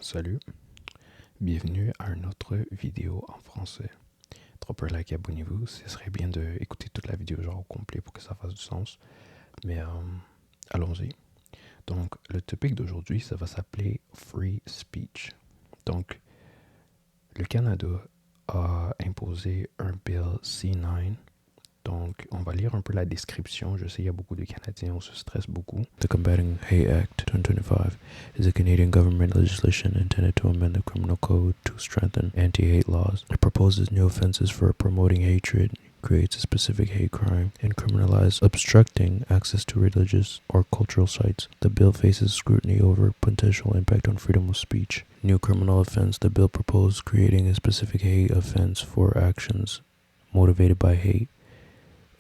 Salut, bienvenue à une autre vidéo en français. Dropez un like et abonnez-vous, ce serait bien d'écouter toute la vidéo genre au complet pour que ça fasse du sens. Mais allons-y. Donc le topic d'aujourd'hui, ça va s'appeler Free Speech. Donc le Canada a imposé un bill C9. Donc, on va lire un peu la description. Je sais, il y a beaucoup de Canadiens, on se stresse beaucoup. The Combating Hate Act 2025 is a Canadian government legislation intended to amend the criminal code to strengthen anti-hate laws. It proposes new offenses for promoting hatred, creates a specific hate crime, and criminalizes obstructing access to religious or cultural sites. The bill faces scrutiny over potential impact on freedom of speech. New criminal offense. The bill proposed creating a specific hate offense for actions motivated by hate.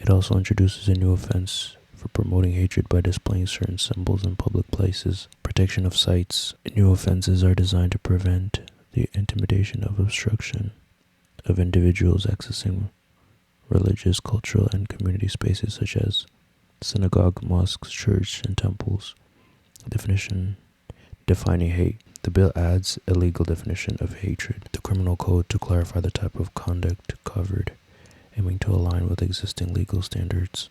It also introduces a new offense for promoting hatred by displaying certain symbols in public places. Protection of sites. New offenses are designed to prevent the intimidation of obstruction of individuals accessing religious, cultural, and community spaces such as synagogue, mosques, church, and temples. Definition: defining hate. The bill adds a legal definition of hatred to criminal code to clarify the type of conduct covered, aiming to align with existing legal standards.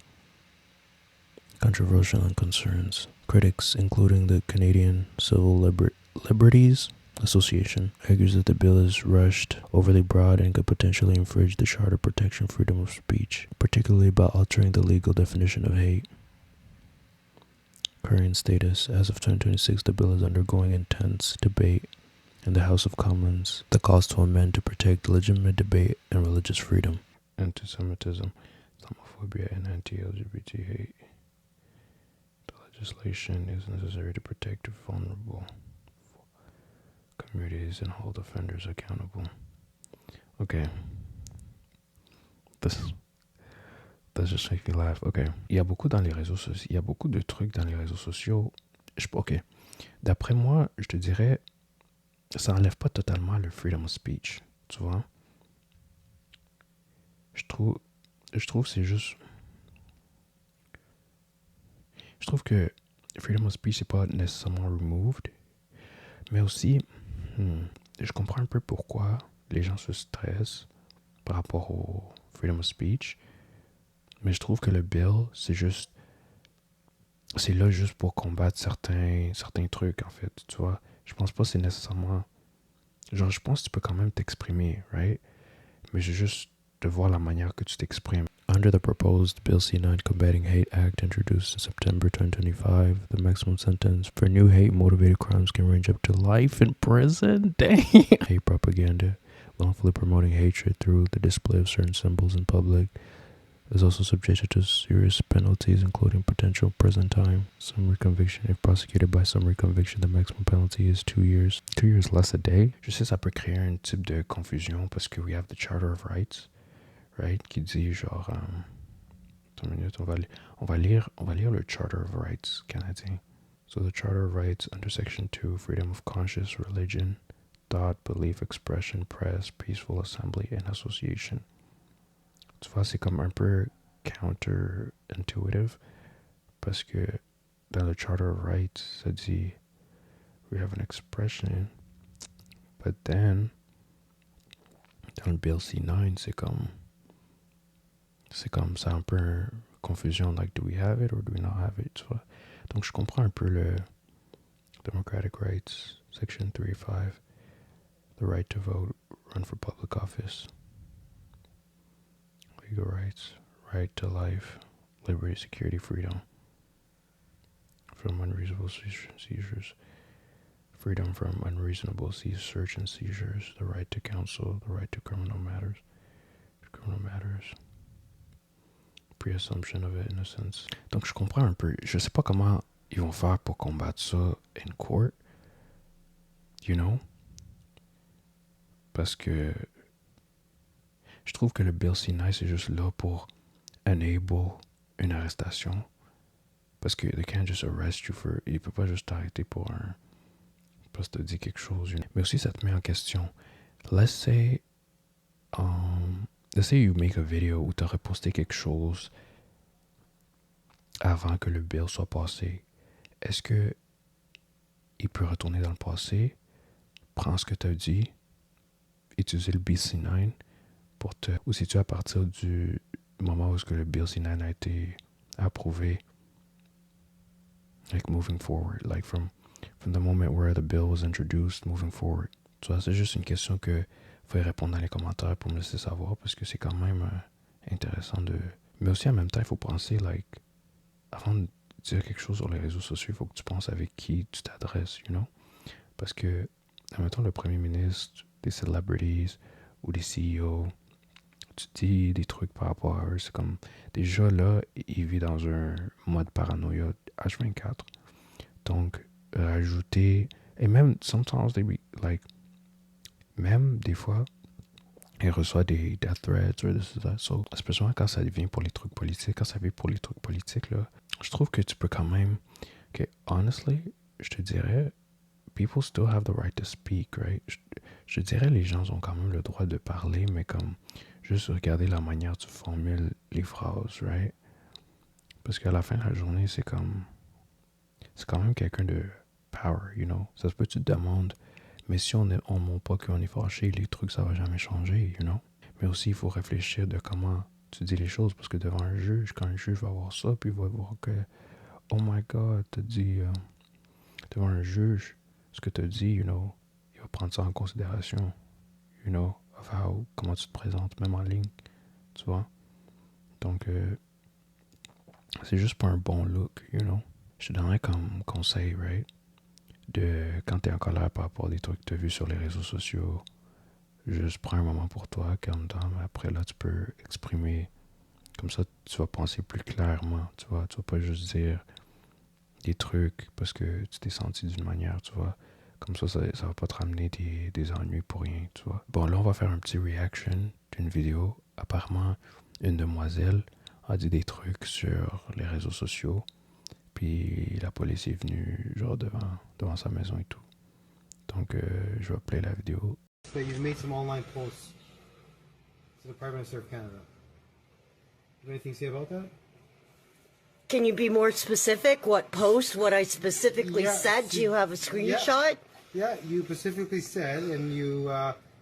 Controversial and concerns. Critics, including the Canadian Civil Liberties Association, argues that the bill is rushed, overly broad, and could potentially infringe the Charter protecting freedom of speech, particularly by altering the legal definition of hate. Current status. As of 2026, the bill is undergoing intense debate in the House of Commons. The calls to amend to protect legitimate debate and religious freedom. Anti-Semitism, Islamophobia, and anti-LGBT hate. The legislation is necessary to protect vulnerable communities and hold offenders accountable. Okay. That's just make me laugh. Okay. Il y a beaucoup dans les réseaux sociaux. Il y a beaucoup de trucs dans les réseaux sociaux. Ok. D'après moi, je te dirais, ça enlève pas totalement le freedom of speech. Tu vois? Je trouve c'est juste. Je trouve que freedom of speech c'est pas nécessairement removed, mais aussi, je comprends un peu pourquoi les gens se stressent par rapport au freedom of speech, mais je trouve que le bill c'est là juste pour combattre certains trucs en fait, tu vois. Je pense pas que c'est nécessairement, genre je pense que tu peux quand même t'exprimer, right? Mais j'ai juste de voir la manière que tu t'exprimes. Under the proposed Bill C9 Combating Hate Act introduced in September 2025, the maximum sentence for new hate-motivated crimes can range up to life in prison. Dang! Hate propaganda, wrongfully promoting hatred through the display of certain symbols in public, is also subjected to serious penalties, including potential prison time. Summary conviction. If prosecuted by summary conviction, the maximum penalty is 2 years. 2 years less a day. Je sais, ça peut créer un type de confusion parce que we have the Charter of Rights, right, qui dit genre... Attends une minute, on va lire le Charter of Rights canadien. So the Charter of Rights under Section 2, freedom of conscience, religion, thought, belief, expression, press, peaceful assembly, and association. Tu vois, c'est comme un peu counter-intuitive parce que dans le Charter of Rights, ça dit we have an expression, but then dans le Bill C9, c'est comme ça un peu confusion, like do we have it or do we not have it, tu vois. Donc je comprends un peu le Democratic Rights, Section 3.5, the right to vote, run for public office, legal rights, right to life, liberty, security, freedom from unreasonable seizures, freedom from unreasonable search and seizures, the right to counsel, the right to criminal matters, presumption of innocence. Donc je comprends un peu. Je sais pas comment ils vont faire pour combattre ça in court, you know? Parce que je trouve que le Bill C9 c'est juste là pour enable une arrestation. Parce que they can't just arrest you for... Il peut pas juste t'arrêter pour un... parce que t'as dit quelque chose. Mais aussi ça te met en question. Let's say you make a video où t'aurais posté quelque chose avant que le bill soit passé. Est-ce que il peut retourner dans le passé prends ce que tu as dit, utiliser le Bill C9 pour te... Ou si tu à partir du moment où est-ce que le Bill C9 a été approuvé, like moving forward, like from the moment where the bill was introduced, moving forward. Tu vois, c'est juste une question que faut y répondre dans les commentaires pour me laisser savoir parce que c'est quand même intéressant de... Mais aussi en même temps, il faut penser, like, avant de dire quelque chose sur les réseaux sociaux, il faut que tu penses avec qui tu t'adresses, you know? Parce que, admettons, le premier ministre, des celebrities ou des CEO, tu dis des trucs par rapport à eux, c'est comme, déjà là, il vit dans un mode paranoïa H24. Donc, rajouter, et même, sometimes, like, même des fois, il reçoit des death threats ou des ça. So, spécialement quand ça vient pour les trucs politiques, quand ça vient pour les trucs politiques, là, je trouve que tu peux quand même, que, honestly, je te dirais, people still have the right to speak, right? Je dirais les gens ont quand même le droit de parler, mais comme, juste regarder la manière dont tu formules les phrases, right? Parce qu'à la fin de la journée, c'est quand même quelqu'un de power, you know? Ça se peut que tu te demandes, mais si on ne montre pas qu'on est fâché, les trucs, ça va jamais changer, you know? Mais aussi, il faut réfléchir de comment tu dis les choses, parce que devant un juge, quand un juge va voir ça, puis il va voir que, oh my God, t'as dit, devant un juge, ce que t'as dit, you know, il va prendre ça en considération, you know, of comment tu te présentes, même en ligne, tu vois? Donc, c'est juste pas un bon look, you know? Je te donnerais comme conseil, right? De quand t'es en colère par rapport à des trucs que t'as vus sur les réseaux sociaux, juste prends un moment pour toi, calme-toi, mais après là, tu peux exprimer. Comme ça, tu vas penser plus clairement, tu vois. Tu vas pas juste dire des trucs parce que tu t'es senti d'une manière, tu vois. Comme ça va pas te ramener des ennuis pour rien, tu vois. Bon, là, on va faire un petit reaction d'une vidéo. Apparemment, une demoiselle a dit des trucs sur les réseaux sociaux. Puis la police est venue, genre, devant sa maison et tout. Donc, je vais play la vidéo. So you've made some online posts to the Prime Minister of Canada. Do you have anything to say about that? Can you be more specific? What post? What I specifically said? Do you have a screenshot? Yeah, you specifically said, and you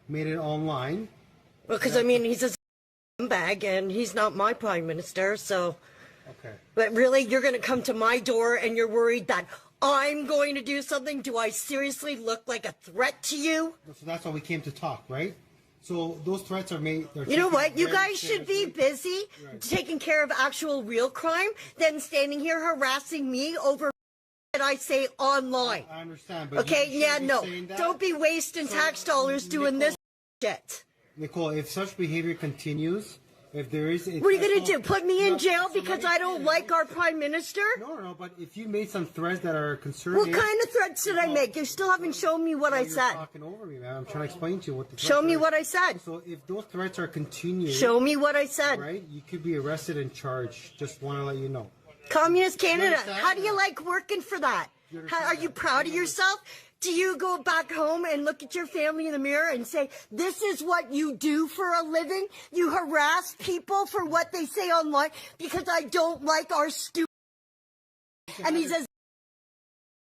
made it online. Well, because I mean, he's a bag, and he's not my prime minister, so... Okay. But really, you're going to come to my door and you're worried that I'm going to do something? Do I seriously look like a threat to you? So that's why we came to talk, right? So those threats are made... You know what? You guys should be busy taking care of actual real crime than standing here harassing me over that I say online. I understand, but okay, you yeah, be no. saying that. Don't be wasting tax dollars doing this shit. Nicole, if such behavior continues... If there is, what are you going to do? Put me in jail because I don't like our prime minister? No, but if you made some threats that are concerning... What kind of threats did I make? You still haven't shown me what I said. You're talking over me, man. I'm trying to explain to you what the threats Show me are. what I said. So if those threats are continuing... Show me what I said. Right? You could be arrested and charged. Just want to let you know. Communist Canada. How do you like working for that? Are you proud of yourself? Do you go back home and look at your family in the mirror and say, this is what you do for a living? You harass people for what they say online because I don't like our stupid... And he says...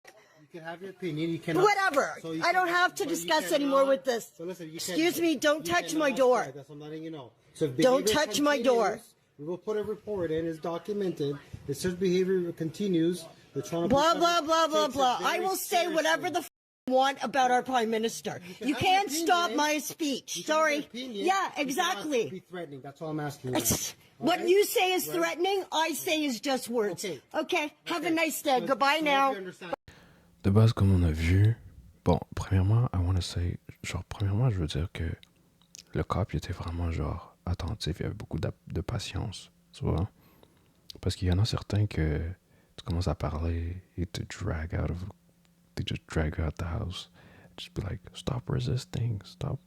You can have your opinion. You cannot... Whatever. So I don't have to discuss anymore with this. So listen, excuse me, don't touch my door. That's what I'm letting you know. So don't touch my door. We will put a report in. It's documented. If such behavior continues, the Toronto... Blah, blah, blah, blah, blah. I will say whatever the... want about our prime minister. You can't stop my speech. Sorry. Yeah, exactly. Be threatening. That's all I'm asking you. What you say is threatening, I say is just words. Okay. Have a nice day. Goodbye now. De base, comme on a vu, bon, premièrement, I want to say, genre, premièrement, je veux dire que le cop, il était vraiment, genre, attentif, il y avait beaucoup de patience, tu vois? Parce qu'il y en a certains que tu commences à parler et te drag out of... They just drag her out the house. Just be like, stop resisting, stop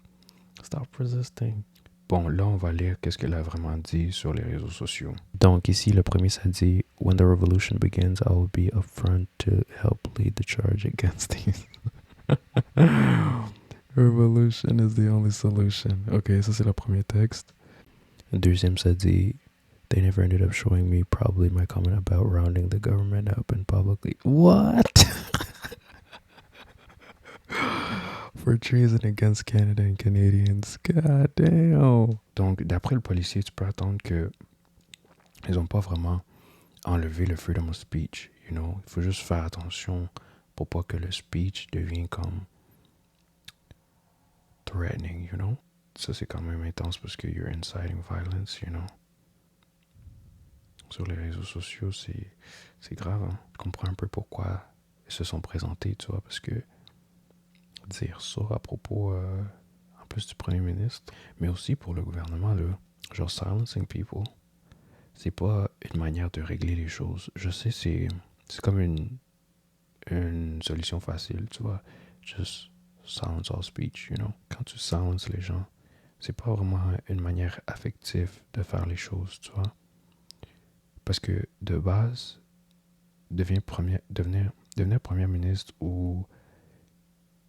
resisting. Bon, là, on va lire qu'est-ce qu'elle a vraiment dit sur les réseaux sociaux. Donc, ici, le premier, ça dit, when the revolution begins, I will be upfront to help lead the charge against these. Revolution is the only solution. Ok, ça, c'est le premier texte. Le deuxième, ça dit, they never ended up showing me probably my comment about rounding the government up and publicly. What? for treason against Canada and Canadians. God damn. Donc, d'après le policier, tu peux attendre que ils n'ont pas vraiment enlevé le freedom of speech. You know? Il faut juste faire attention pour pas que le speech devienne comme threatening, you know? Ça, c'est quand même intense parce que you're inciting violence, you know? Sur les réseaux sociaux, c'est grave. Hein? Je comprends un peu pourquoi ils se sont présentés, tu vois, parce que dire ça à propos, en plus du premier ministre, mais aussi pour le gouvernement, là, genre silencing people, c'est pas une manière de régler les choses. Je sais, c'est comme une solution facile, tu vois, just silence all speech, you know. Quand tu silences les gens, c'est pas vraiment une manière affective de faire les choses, tu vois. Parce que de base, devenir premier ministre ou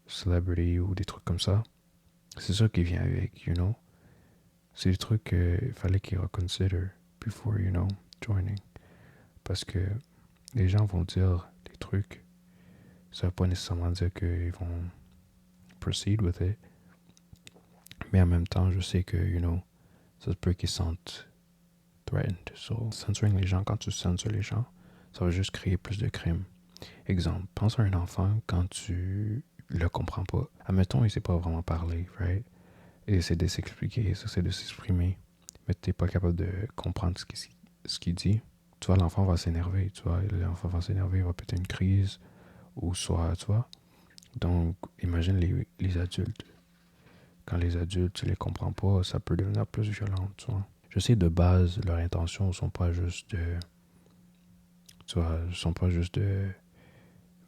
celebrity ou des trucs comme ça, c'est ça qui vient avec, you know. C'est des trucs qu'il fallait qu'ils reconsider before, you know, joining. Parce que les gens vont dire des trucs, ça veut pas nécessairement dire qu'ils vont proceed with it. Mais en même temps, je sais que, you know, ça se peut qu'ils sentent threatened. So, censoring les gens, quand tu censures les gens, ça va juste créer plus de crimes. Exemple, pense à un enfant quand tu le comprends pas. Admettons, il sait pas vraiment parler, right? Il essaie de s'expliquer, il essaie de s'exprimer, mais t'es pas capable de comprendre ce qu'il dit. Tu vois, l'enfant va s'énerver, tu vois, l'enfant va s'énerver, il va péter une crise, ou soit, tu vois. Donc, imagine les adultes. Quand les adultes, tu les comprends pas, ça peut devenir plus violent, tu vois. Je sais, de base, leurs intentions sont pas juste de... Tu vois, sont pas juste de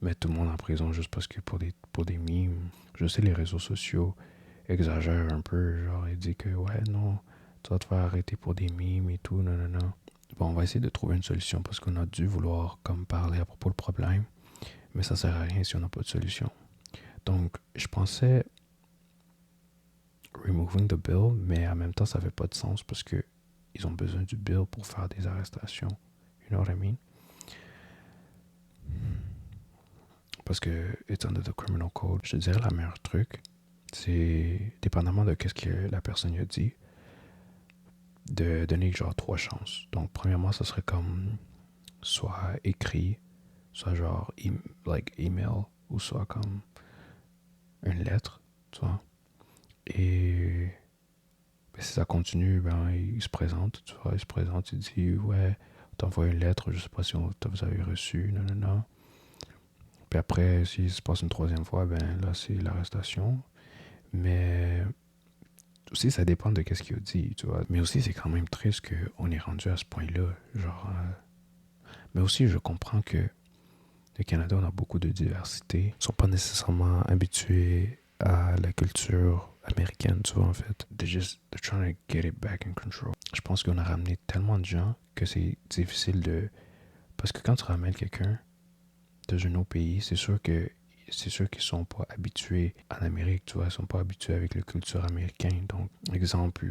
mettre tout le monde en prison juste parce que pour des mimes. Je sais, les réseaux sociaux exagèrent un peu, genre, ils disent que, ouais, non, tu vas te faire arrêter pour des mimes et tout, non, non, non. Bon, on va essayer de trouver une solution parce qu'on a dû vouloir, comme, parler à propos du problème, mais ça sert à rien si on n'a pas de solution. Donc, je pensais removing the bill, mais en même temps, ça fait pas de sens parce que ils ont besoin du bill pour faire des arrestations. You know what I mean? Parce que it's under the criminal code. Je te dirais la meilleure truc, c'est, dépendamment de qu'est-ce que la personne a dit, de donner genre 3 chances. Donc, premièrement, ça serait comme soit écrit, soit genre email, ou soit comme une lettre, tu vois. Et ben, si ça continue, ben, il se présente, tu vois, il dit, ouais, t'envoies une lettre, je sais pas si vous avez reçu, non, non, non. Puis après, s'il se passe une 3e fois, ben là, c'est l'arrestation. Mais aussi, ça dépend de qu'est-ce qu'il a dit, tu vois. Mais aussi, c'est quand même triste qu'on est rendu à ce point-là. Genre, mais aussi, je comprends que le Canada, on a beaucoup de diversité. Ils sont pas nécessairement habitués à la culture américaine, tu vois, en fait. They're trying to get it back in control. Je pense qu'on a ramené tellement de gens que c'est difficile de... Parce que quand tu ramènes quelqu'un dans un autre pays, c'est sûr qu'ils sont pas habitués en Amérique, tu vois, ils sont pas habitués avec la culture américaine. Donc, exemple,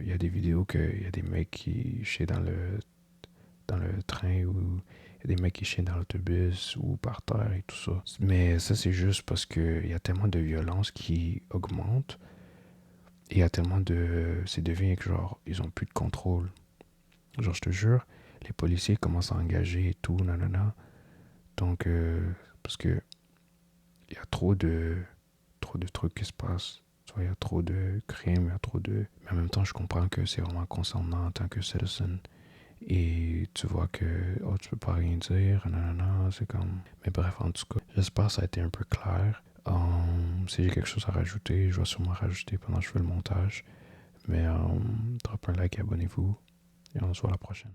il y a des vidéos qu'il y a des mecs qui chient dans le train ou il y a des mecs qui chient dans l'autobus ou par terre et tout ça. Mais ça, c'est juste parce qu'il y a tellement de violence qui augmente et il y a tellement de... C'est devenu que genre, ils ont plus de contrôle. Genre, je te jure, les policiers commencent à engager et tout, nanana. Donc, parce que il y a trop de trucs qui se passent. Tu vois, il y a trop de crimes, il y a trop de... Mais en même temps, je comprends que c'est vraiment concernant en tant que citizen. Et tu vois que, oh, tu peux pas rien dire, nanana, c'est comme... Mais bref, en tout cas, j'espère que ça a été un peu clair. Si j'ai quelque chose à rajouter, je vais sûrement rajouter pendant que je fais le montage. Mais drop un like et abonnez-vous. Et on se voit la prochaine.